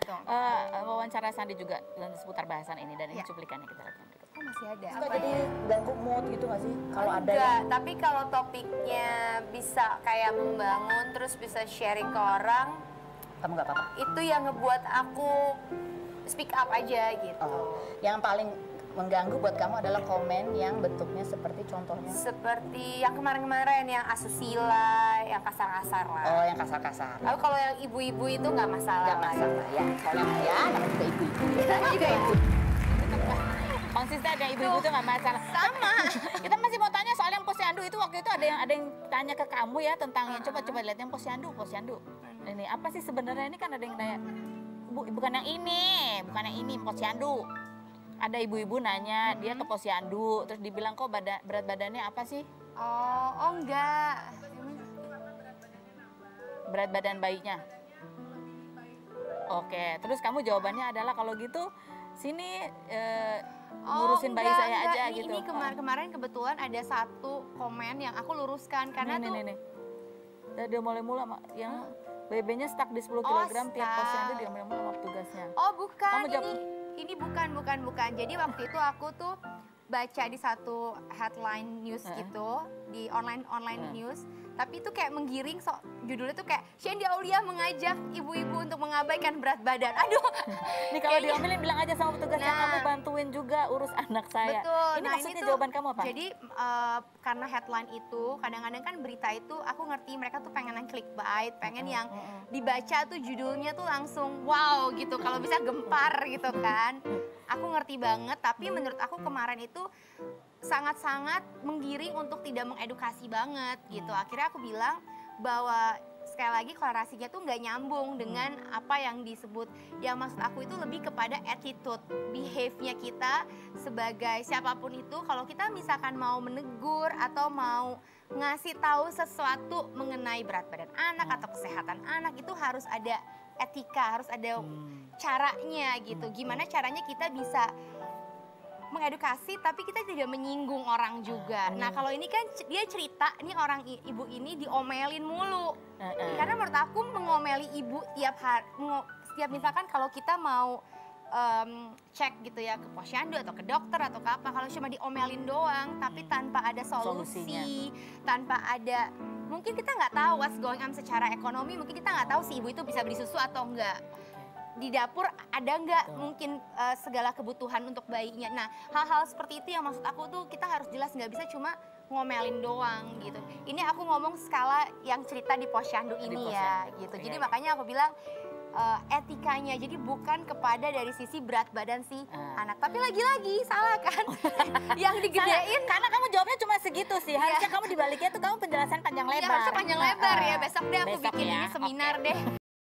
gitu. Wawancara Sandi juga seputar bahasan ini dan ini cuplikannya kita lihat berikut. Oh masih ada. Suka jadi ganggu mood gitu nggak sih? Kalau ada Enggak, tapi kalau topiknya bisa kayak membangun, terus bisa sharing ke orang, kamu nggak apa-apa? itu yang ngebuat aku speak up aja gitu. Yang paling mengganggu buat kamu adalah komen yang bentuknya seperti contohnya? Seperti yang kemarin-kemarin, yang asusila, yang kasar-kasar lah. Oh, yang kasar-kasar. Tapi kalau yang ibu-ibu itu nggak masalah. Nggak masalah, ya. Soalnya ya, namanya juga ibu-ibu. Namanya juga ibu. Konsisten ya ibu-ibu tuh nggak masalah. Sama. Kita masih mau tanya soal yang posyandu itu waktu itu ada yang tanya ke kamu ya tentang yang coba lihat yang posyandu. Ini apa sih sebenarnya ini kan ada yang tanya, Bu, bukan yang ini posyandu. Ada ibu-ibu nanya dia ke posyandu terus dibilang kok berat badannya apa sih? Oh enggak. Berat badan bayinya. Oke, terus kamu jawabannya adalah kalau gitu sini ngurusin bayi saya aja gitu. Ini kemarin kebetulan ada satu komen yang aku luruskan karena nih. Dia mulai yang BB-nya stuck di 10 kg tiap posyandu dia mulai sama petugasnya. Oh bukan, kamu jawab, ini bukan. Jadi waktu itu aku tuh baca di satu headline news gitu, di online news. Tapi itu kayak menggiring, judulnya tuh kayak Shandy Aulia mengajak ibu-ibu untuk mengabaikan berat badan. Aduh. Nih kalau diomelin bilang aja sama petugasnya, kamu bantuin juga urus anak saya. Betul. Ini maksudnya jawaban kamu apa? Jadi karena headline itu, kadang-kadang kan berita itu aku ngerti mereka tuh pengen yang clickbait, pengen yang dibaca tuh judulnya tuh langsung wow gitu, kalau bisa gempar gitu kan. Aku ngerti banget, tapi menurut aku kemarin itu sangat-sangat menggiring untuk tidak mengedukasi banget gitu. Akhirnya aku bilang bahwa sekali lagi klarasinya tuh nggak nyambung dengan apa yang disebut. Yang maksud aku itu lebih kepada attitude, behave-nya kita sebagai siapapun itu. Kalau kita misalkan mau menegur atau mau ngasih tahu sesuatu mengenai berat badan anak atau kesehatan anak, itu harus ada etika, harus ada caranya gitu. Gimana caranya kita bisa mengedukasi tapi kita tidak menyinggung orang juga. Nah kalau ini kan dia cerita, ini orang ibu ini diomelin mulu. Karena menurut aku mengomeli ibu setiap misalkan kalau kita mau cek gitu ya ke posyandu atau ke dokter atau ke apa, kalau cuma diomelin doang tapi tanpa ada solusi, tanpa ada, mungkin kita nggak tahu what's going on secara ekonomi, mungkin kita nggak tahu si ibu itu bisa beli susu atau enggak. Di dapur ada nggak mungkin segala kebutuhan untuk bayinya. Nah hal-hal seperti itu yang maksud aku tuh kita harus jelas, nggak bisa cuma ngomelin doang gitu. Ini aku ngomong skala yang cerita di posyandu ini ya gitu. Jadi makanya aku bilang etikanya, jadi bukan kepada dari sisi berat badan si anak. Tapi lagi-lagi salah kan, yang digedein. Karena kamu jawabnya cuma segitu sih, harusnya kamu dibaliknya tuh kamu penjelasan panjang lebar. Iya harusnya panjang lebar ya, besok deh aku bikin ini seminar deh.